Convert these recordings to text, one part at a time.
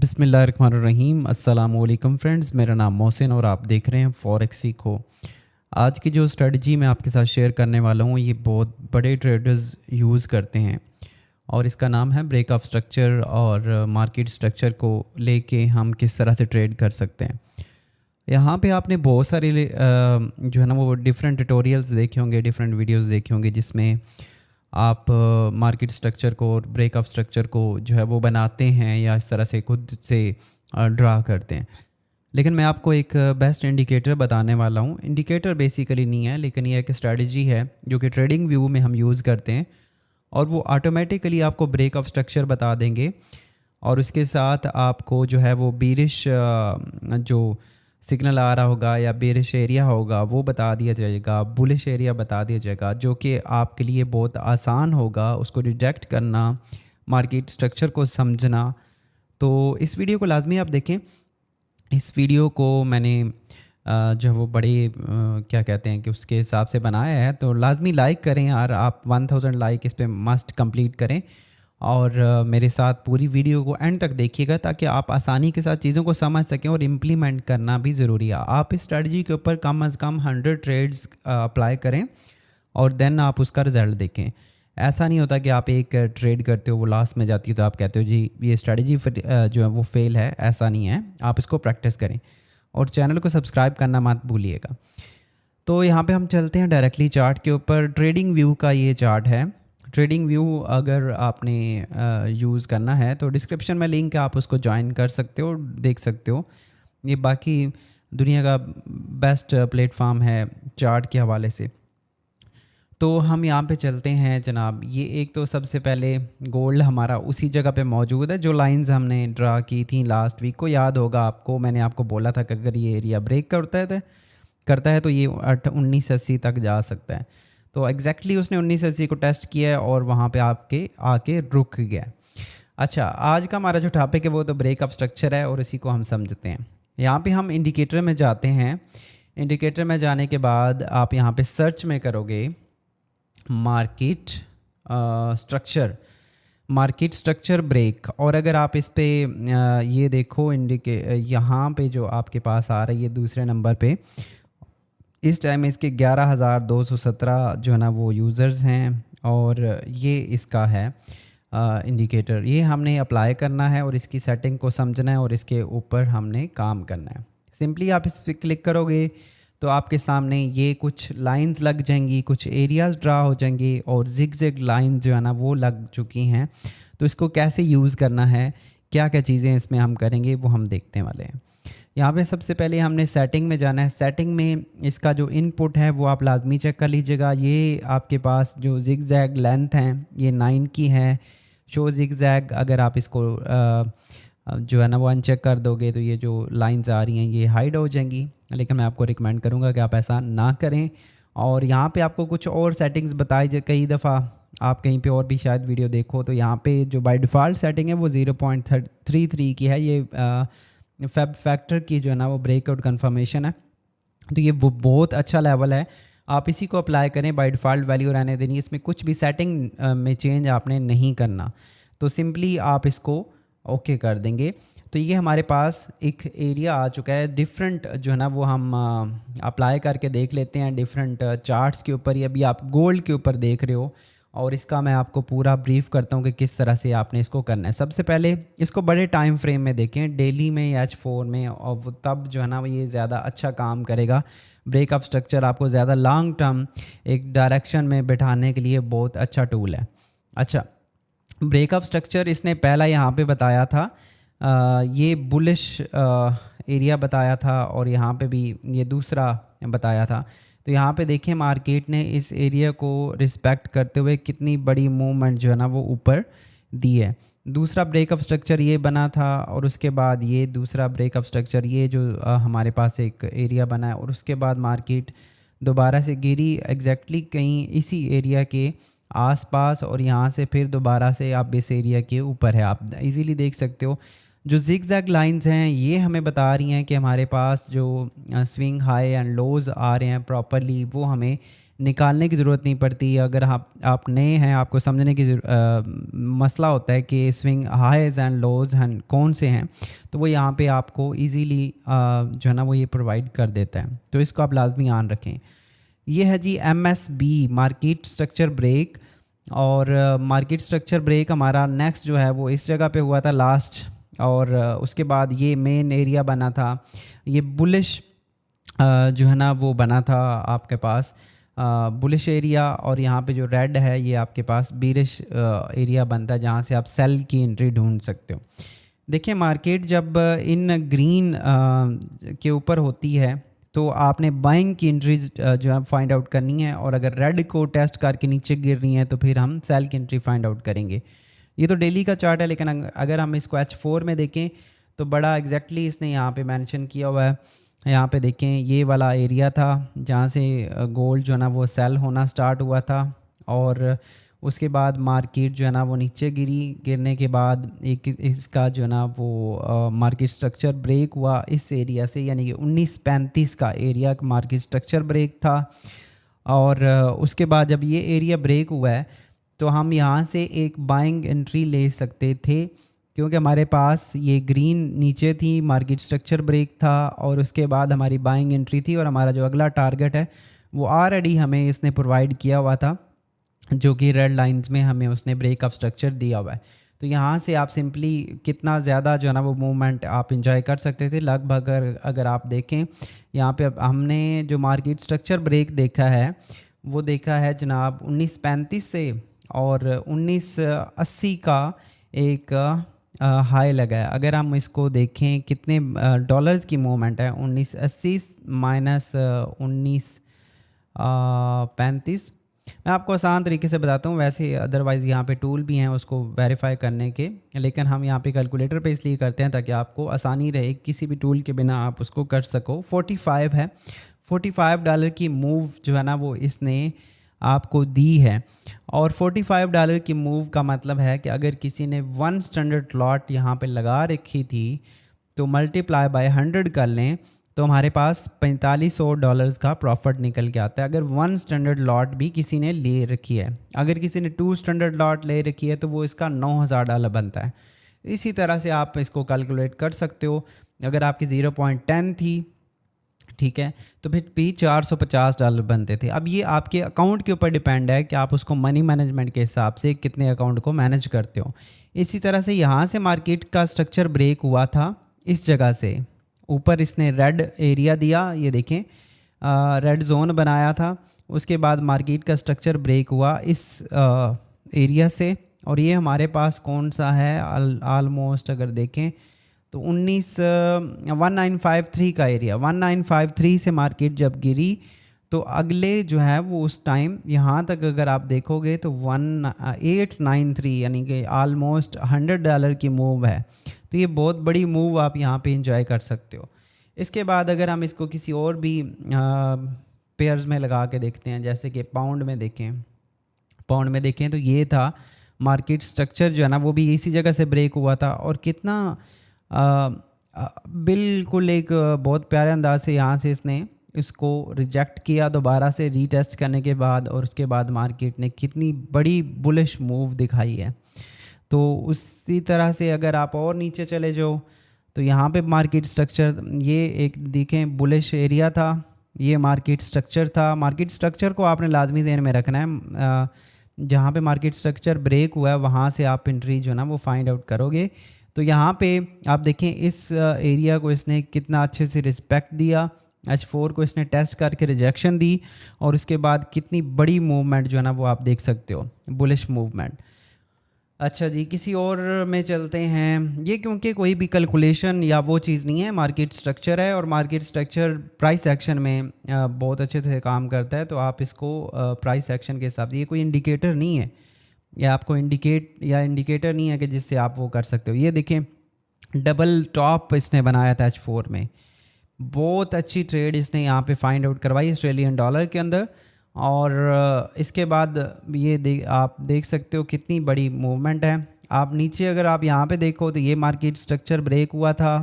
बिस्मिल्लाहिर्रहमानिर्रहीम अस्सलामुअलैकुम फ्रेंड्स, मेरा नाम मोहसिन और आप देख रहे हैं फॉरेक्स सीखो। आज की जो स्ट्रेटजी मैं आपके साथ शेयर करने वाला हूँ ये बहुत बड़े ट्रेडर्स यूज़ करते हैं और इसका नाम है ब्रेक ऑफ स्ट्रक्चर और मार्केट स्ट्रक्चर को लेके हम किस तरह से ट्रेड कर सकते हैं। यहाँ पे आपने बहुत सारे जो है ना वो डिफरेंट ट्यूटोरियल्स देखे होंगे, डिफरेंट वीडियोस देखे होंगे जिसमें आप मार्केट स्ट्रक्चर को और ब्रेक ऑफ स्ट्रक्चर को जो है वो बनाते हैं या इस तरह से खुद से ड्रा करते हैं। लेकिन मैं आपको एक बेस्ट इंडिकेटर बताने वाला हूँ। इंडिकेटर बेसिकली नहीं है लेकिन ये एक स्ट्रेटजी है जो कि ट्रेडिंग व्यू में हम यूज़ करते हैं और वो ऑटोमेटिकली आपको ब्रेक ऑफ स्ट्रक्चर बता देंगे और उसके साथ आपको जो है वो बीरिश जो सिग्नल आ रहा होगा या बेरिश एरिया होगा वो बता दिया जाएगा, बुलिश एरिया बता दिया जाएगा, जो कि आपके लिए बहुत आसान होगा उसको डिटेक्ट करना, मार्केट स्ट्रक्चर को समझना। तो इस वीडियो को लाजमी आप देखें। इस वीडियो को मैंने जो वो बड़े क्या कहते हैं कि उसके हिसाब से बनाया है, तो लाजमी लाइक करें यार, आप 1000 लाइक इस पर मस्ट कंप्लीट करें और मेरे साथ पूरी वीडियो को एंड तक देखिएगा ताकि आप आसानी के साथ चीज़ों को समझ सकें और इम्प्लीमेंट करना भी ज़रूरी है। आप इस स्ट्रेटजी के ऊपर कम अज़ कम 100 ट्रेड्स अप्लाई करें और देन आप उसका रिज़ल्ट देखें। ऐसा नहीं होता कि आप एक ट्रेड करते हो वो लास्ट में जाती है तो आप कहते हो जी ये स्ट्रेटजी जो है वो फेल है। ऐसा नहीं है, आप इसको प्रैक्टिस करें और चैनल को सब्सक्राइब करना मत भूलिएगा। तो यहाँ पे हम चलते हैं डायरेक्टली चार्ट के ऊपर। ट्रेडिंग व्यू का ये चार्ट है। ट्रेडिंग व्यू अगर आपने यूज़ करना है तो डिस्क्रिप्शन में लिंक है, आप उसको ज्वाइन कर सकते हो, देख सकते हो। ये बाकी दुनिया का बेस्ट प्लेटफॉर्म है चार्ट के हवाले से। तो हम यहाँ पे चलते हैं जनाब। ये एक तो सबसे पहले गोल्ड हमारा उसी जगह पे मौजूद है जो लाइंस हमने ड्रा की थी लास्ट वीक को, याद होगा आपको। मैंने आपको बोला था कि अगर ये एरिया ब्रेक करता है तो ये 1980 तक जा सकता है। तो एग्जैक्टली उसने 1980 को टेस्ट किया है और वहाँ पे आपके आके रुक गया। अच्छा, आज का हमारा जो टॉपिक है वो तो ब्रेक ऑफ स्ट्रक्चर है और इसी को हम समझते हैं। यहाँ पे हम इंडिकेटर में जाते हैं। इंडिकेटर में जाने के बाद आप यहाँ पे सर्च में करोगे मार्केट स्ट्रक्चर ब्रेक, और अगर आप इस पे ये देखो यहाँ पे जो आपके पास आ रही है दूसरे नंबर पे, इस टाइम इसके 11,217 जो है ना वो यूज़र्स हैं और ये इसका है इंडिकेटर। ये हमने अप्लाई करना है और इसकी सेटिंग को समझना है और इसके ऊपर हमने काम करना है। सिंपली आप इस पर क्लिक करोगे तो आपके सामने ये कुछ लाइंस लग जाएंगी, कुछ एरियाज़ ड्रा हो जाएंगे और जिग लाइंस जो है ना वो लग चुकी हैं। तो इसको कैसे यूज़ करना है, क्या क्या चीज़ें इसमें हम करेंगे वो हम देखने वाले हैं। यहाँ पे सबसे पहले हमने सेटिंग में जाना है। सेटिंग में इसका जो इनपुट है वो आप लाजमी चेक कर लीजिएगा। ये आपके पास जो जिग जैग लेंथ हैं ये 9 की है। शो जिग जैग, अगर आप इसको जो है ना वो अनचेक कर दोगे तो ये जो लाइंस आ रही हैं ये हाइड हो जाएंगी, लेकिन मैं आपको रिकमेंड करूँगा कि आप ऐसा ना करें। और यहाँ पे आपको कुछ और सेटिंग्स बताई कई दफ़ा आप कहीं पे और भी शायद वीडियो देखो तो यहाँ पे जो बाय डिफ़ॉल्ट सेटिंग है वो 0.33 की है। ये फेब फैक्टर की जो है ना वो ब्रेकआउट कंफर्मेशन है। तो ये वो बहुत अच्छा लेवल है, आप इसी को अप्लाई करें। बाय डिफ़ॉल्ट वैल्यू रहने देनी, इसमें कुछ भी सेटिंग में चेंज आपने नहीं करना। तो सिंपली आप इसको ओके कर देंगे। तो ये हमारे पास एक एरिया आ चुका है। डिफरेंट जो है ना वो हम अप्लाई करके देख लेते हैं डिफरेंट चार्ट्स के ऊपर। ये अभी आप गोल्ड के ऊपर देख रहे हो और इसका मैं आपको पूरा ब्रीफ करता हूँ कि किस तरह से आपने इसको करना है। सबसे पहले इसको बड़े टाइम फ्रेम में देखें, डेली में या H4 में, और वो तब जो है ना ये ज़्यादा अच्छा काम करेगा। ब्रेक ऑफ स्ट्रक्चर आपको ज़्यादा लॉन्ग टर्म एक डायरेक्शन में बिठाने के लिए बहुत अच्छा टूल है। अच्छा, ब्रेक ऑफ स्ट्रक्चर इसने पहला यहाँ पे बताया था, ये बुलिश एरिया बताया था और यहाँ पे भी ये दूसरा बताया था। तो यहाँ पे देखें मार्केट ने इस एरिया को रिस्पेक्ट करते हुए कितनी बड़ी मूवमेंट जो है ना वो ऊपर दी है। दूसरा ब्रेक ऑफ स्ट्रक्चर ये बना था और उसके बाद ये दूसरा ब्रेक ऑफ स्ट्रक्चर ये जो हमारे पास एक एरिया बना है और उसके बाद मार्केट दोबारा से गिरी एग्जैक्टली कहीं इसी एरिया के आसपास और यहाँ से फिर दोबारा से आप इस एरिया के ऊपर है। आप इजीली देख सकते हो जो जिग जैग लाइन्स हैं ये हमें बता रही हैं कि हमारे पास जो स्विंग हाई एंड लोज आ रहे हैं प्रॉपरली वो हमें निकालने की ज़रूरत नहीं पड़ती। अगर आप नए हैं, आपको समझने की मसला होता है कि स्विंग हाईज़ एंड लोज़ हैं कौन से हैं, तो वो यहाँ पे आपको इजीली जो है ना वो ये प्रोवाइड कर देता है। तो इसको आप लाजमी ध्यान रखें। ये है जी MSB मार्केट स्ट्रक्चर ब्रेक। और मार्केट स्ट्रक्चर ब्रेक हमारा नेक्स्ट जो है वो इस जगह पे हुआ था लास्ट। और उसके बाद ये मेन एरिया बना था, ये बुलिश जो है ना वो बना था आपके पास बुलिश एरिया। और यहाँ पे जो रेड है ये आपके पास बीरिश एरिया बनता है, जहाँ से आप सेल की एंट्री ढूंढ सकते हो। देखिए मार्केट जब इन ग्रीन के ऊपर होती है तो आपने बाइंग की एंट्रीज जो है फाइंड आउट करनी है, और अगर रेड को टेस्ट करके नीचे गिर रही है तो फिर हम सेल की एंट्री फाइंड आउट करेंगे। ये तो डेली का चार्ट है, लेकिन अगर हम इसको H4 में देखें तो बड़ा एग्जैक्टली इसने यहाँ पे मेंशन किया हुआ है। यहाँ पे देखें ये वाला एरिया था जहाँ से गोल्ड जो है ना वो सेल होना स्टार्ट हुआ था, और उसके बाद मार्केट जो है ना वो नीचे गिरने के बाद एक इसका जो है ना वो मार्केट स्ट्रक्चर ब्रेक हुआ इस एरिया से, यानी कि 1935 का एरिया का मार्केट स्ट्रक्चर ब्रेक था। और उसके बाद जब ये एरिया ब्रेक हुआ है तो हम यहाँ से एक बाइंग एंट्री ले सकते थे, क्योंकि हमारे पास ये ग्रीन नीचे थी, मार्केट स्ट्रक्चर ब्रेक था, और उसके बाद हमारी बाइंग एंट्री थी, और हमारा जो अगला टारगेट है वो ऑलरेडी हमें इसने प्रोवाइड किया हुआ था, जो कि रेड लाइंस में हमें उसने ब्रेक ऑफ स्ट्रक्चर दिया हुआ है। तो यहाँ से आप सिंपली कितना ज़्यादा जो है ना वो मूवमेंट आप इंजॉय कर सकते थे। लगभग अगर आप देखें यहाँ पे हमने जो मार्केट स्ट्रक्चर ब्रेक देखा है वो देखा है जनाब 1935 से, और 1980 का एक हाई लगा है। अगर हम इसको देखें कितने डॉलर्स की मूवमेंट है, 1980 माइनस 1935। मैं आपको आसान तरीके से बताता हूँ, वैसे अदरवाइज़ यहाँ पे टूल भी हैं उसको वेरीफाई करने के, लेकिन हम यहाँ पे कैलकुलेटर पे इसलिए करते हैं ताकि आपको आसानी रहे, किसी भी टूल के बिना आप उसको कर सको। 45 है, $45 की मूव जो है ना वो इसने आपको दी है। और $45 की मूव का मतलब है कि अगर किसी ने 1 स्टैंडर्ड लॉट यहाँ पे लगा रखी थी तो मल्टीप्लाई बाय 100 कर लें तो हमारे पास $4500 का प्रॉफिट निकल के आता है, अगर 1 स्टैंडर्ड लॉट भी किसी ने ले रखी है। अगर किसी ने 2 स्टैंडर्ड लॉट ले रखी है तो वो इसका $9000 बनता है। इसी तरह से आप इसको कैलकुलेट कर सकते हो। अगर आपकी 0.10 थी, ठीक है, तो फिर भी $450 बनते थे। अब ये आपके अकाउंट के ऊपर डिपेंड है कि आप उसको मनी मैनेजमेंट के हिसाब से कितने अकाउंट को मैनेज करते हो। इसी तरह से यहाँ से मार्केट का स्ट्रक्चर ब्रेक हुआ था, इस जगह से ऊपर इसने रेड एरिया दिया, ये देखें रेड जोन बनाया था। उसके बाद मार्केट का स्ट्रक्चर ब्रेक हुआ इस एरिया से, और ये हमारे पास कौन सा है, ऑलमोस्ट अगर देखें तो 1953 का एरिया। 1953 से मार्केट जब गिरी तो अगले जो है वो उस टाइम यहाँ तक अगर आप देखोगे तो 1893 यानी कि आलमोस्ट $100 की मूव है। तो ये बहुत बड़ी मूव आप यहाँ पे इंजॉय कर सकते हो। इसके बाद अगर हम इसको किसी और भी पेयर्स में लगा के देखते हैं, जैसे कि पाउंड में देखें तो ये था मार्केट स्ट्रक्चर जो है ना वो भी इसी जगह से ब्रेक हुआ था, और कितना बिल्कुल एक बहुत प्यारे अंदाज से यहाँ से इसने इसको रिजेक्ट किया दोबारा से रीटेस्ट करने के बाद, और उसके बाद मार्केट ने कितनी बड़ी बुलिश मूव दिखाई है। तो उसी तरह से अगर आप और नीचे चले जाओ तो यहाँ पे मार्केट स्ट्रक्चर, ये एक देखें बुलिश एरिया था, ये मार्केट स्ट्रक्चर था। मार्केट स्ट्रक्चर को आपने लाजमी ध्यान में रखना है, जहाँ पे मार्केट स्ट्रक्चर ब्रेक हुआ है वहाँ से आप एंट्री जो ना वो फाइंड आउट करोगे। तो यहाँ पे आप देखें इस एरिया को इसने कितना अच्छे से रिस्पेक्ट दिया, H4 को इसने टेस्ट करके रिजेक्शन दी, और उसके बाद कितनी बड़ी मूवमेंट जो है ना वो आप देख सकते हो, बुलिश मूवमेंट। अच्छा जी, किसी और में चलते हैं। ये क्योंकि कोई भी कैलकुलेशन या वो चीज़ नहीं है, मार्केट स्ट्रक्चर है, और मार्केट स्ट्रक्चर प्राइस एक्शन में बहुत अच्छे से काम करता है। तो आप इसको प्राइस एक्शन के हिसाब से, ये कोई इंडिकेटर नहीं है, या आपको इंडिकेटर नहीं है कि जिससे आप वो कर सकते हो। ये देखें डबल टॉप इसने बनाया था H4 में, बहुत अच्छी ट्रेड इसने यहाँ पे फाइंड आउट करवाई $ऑस्ट्रेलियन के अंदर। और इसके बाद ये आप देख सकते हो कितनी बड़ी मूवमेंट है। आप नीचे अगर आप यहाँ पे देखो तो ये मार्केट स्ट्रक्चर ब्रेक हुआ था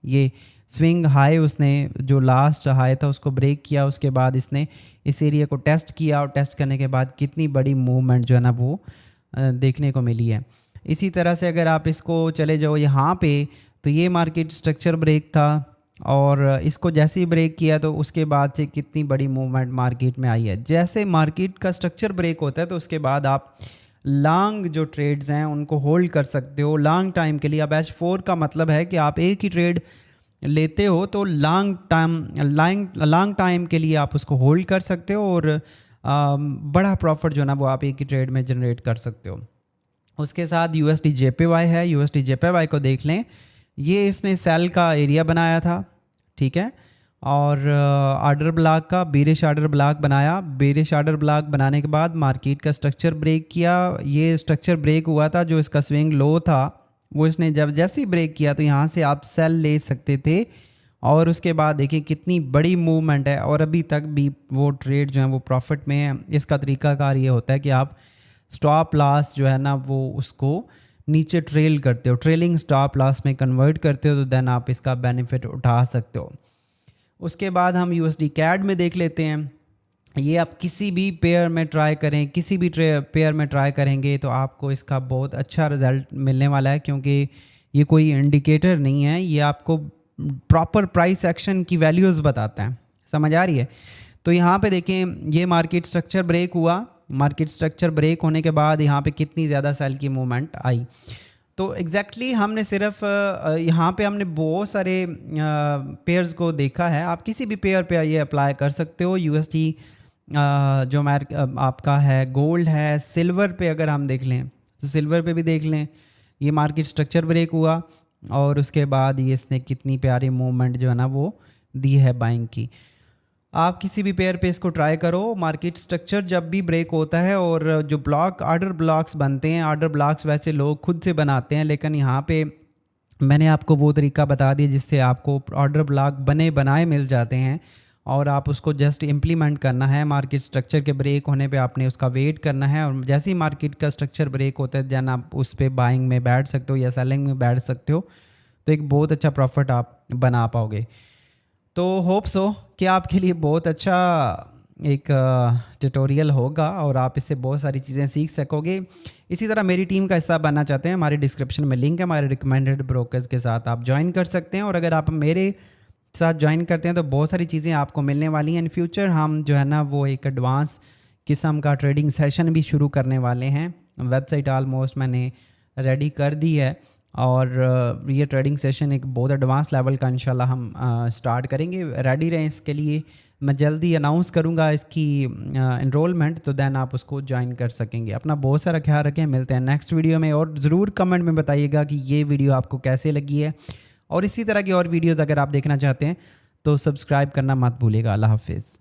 ये स्विंग हाई उसने जो लास्ट हाई था उसको ब्रेक किया, उसके बाद इसने इस एरिया को टेस्ट किया और टेस्ट करने के बाद कितनी बड़ी मूवमेंट जो है ना वो देखने को मिली है। इसी तरह से अगर आप इसको चले जाओ यहाँ पे, तो ये मार्केट स्ट्रक्चर ब्रेक था और इसको जैसे ही ब्रेक किया तो उसके बाद से कितनी बड़ी मूवमेंट मार्केट में आई है। जैसे मार्केट का स्ट्रक्चर ब्रेक होता है तो उसके बाद आप लॉन्ग जो ट्रेड्स हैं उनको होल्ड कर सकते हो लॉन्ग टाइम के लिए। अब H4 का मतलब है कि आप एक ही ट्रेड लेते हो तो लॉन्ग टाइम के लिए आप उसको होल्ड कर सकते हो और बड़ा प्रॉफिट जो ना वो आप एक ही ट्रेड में जनरेट कर सकते हो। उसके साथ USD JPY है। USD JPY को देख लें, ये इसने सेल का एरिया बनाया था, ठीक है, और आर्डर ब्लॉक का बेरिश आर्डर ब्लॉक बनाया। बेरिश आर्डर ब्लॉक बनाने के बाद मार्केट का स्ट्रक्चर ब्रेक किया। ये स्ट्रक्चर ब्रेक हुआ था, जो इसका स्विंग लो था वो इसने जब जैसे ही ब्रेक किया तो यहाँ से आप सेल ले सकते थे और उसके बाद देखिए कितनी बड़ी मूवमेंट है और अभी तक भी वो ट्रेड जो है वो प्रॉफिट में है। इसका तरीकाकार ये होता है कि आप स्टॉप लॉस जो है ना वो उसको नीचे ट्रेल करते हो, ट्रेलिंग स्टॉप लॉस में कन्वर्ट करते हो, तो देन आप इसका बेनिफिट उठा सकते हो। उसके बाद हम USD CAD में देख लेते हैं। ये आप किसी भी पेयर में ट्राई करें, किसी भी पेयर में ट्राई करेंगे तो आपको इसका बहुत अच्छा रिजल्ट मिलने वाला है, क्योंकि ये कोई इंडिकेटर नहीं है, ये आपको प्रॉपर प्राइस एक्शन की वैल्यूज़ बताता है। समझ आ रही है? तो यहाँ पे देखें, ये मार्केट स्ट्रक्चर ब्रेक हुआ। मार्केट स्ट्रक्चर ब्रेक होने के बाद यहाँ पे कितनी ज़्यादा सेल की मूवमेंट आई। तो एग्जैक्टली हमने सिर्फ यहाँ पे हमने बहुत सारे पेयर्स को देखा है। आप किसी भी पेयर पे ये अप्लाई कर सकते हो। USD जो आपका है गोल्ड है, सिल्वर पे अगर हम देख लें तो सिल्वर पे भी देख लें, ये मार्केट स्ट्रक्चर ब्रेक हुआ और उसके बाद ये इसने कितनी प्यारी मूवमेंट जो है ना वो दी है बाइंग की। आप किसी भी पेयर पे इसको ट्राई करो। मार्केट स्ट्रक्चर जब भी ब्रेक होता है और जो ब्लॉक आर्डर ब्लॉक्स बनते हैं, आर्डर ब्लॉक्स वैसे लोग खुद से बनाते हैं, लेकिन यहाँ पे मैंने आपको वो तरीका बता दिया जिससे आपको ऑर्डर ब्लॉक बने बनाए मिल जाते हैं और आप उसको जस्ट इम्प्लीमेंट करना है। मार्केट स्ट्रक्चर के ब्रेक होने पे आपने उसका वेट करना है और जैसे ही मार्केट का स्ट्रक्चर ब्रेक होता है देन आप उस पर बाइंग में बैठ सकते हो या सेलिंग में बैठ सकते हो, तो एक बहुत अच्छा प्रॉफिट आप बना पाओगे। तो होप सो कि आपके लिए बहुत अच्छा एक ट्यूटोरियल होगा और आप इससे बहुत सारी चीज़ें सीख सकोगे। इसी तरह मेरी टीम का हिस्सा बनना चाहते हैं, हमारे डिस्क्रिप्शन में लिंक है, हमारे रिकमेंडेड ब्रोकर्स के साथ आप ज्वाइन कर सकते हैं। और अगर आप मेरे साथ ज्वाइन करते हैं तो बहुत सारी चीज़ें आपको मिलने वाली हैं। इन फ्यूचर हम जो है ना वो एक एडवांस किस्म का ट्रेडिंग सेशन भी शुरू करने वाले हैं। वेबसाइट ऑलमोस्ट मैंने रेडी कर दी है और ये ट्रेडिंग सेशन एक बहुत एडवांस लेवल का इंशाल्लाह हम स्टार्ट करेंगे। रेडी रहें इसके लिए। मैं जल्दी अनाउंस करूँगा इसकी इनरोलमेंट, तो देन आप उसको ज्वाइन कर सकेंगे। अपना बहुत सारा ख्याल रखें। मिलते हैं नेक्स्ट वीडियो में और ज़रूर कमेंट में बताइएगा कि ये वीडियो आपको कैसे लगी है और इसी तरह की और वीडियोज़ अगर आप देखना चाहते हैं तो सब्सक्राइब करना मत भूलिएगा। अल्लाह हाफिज़।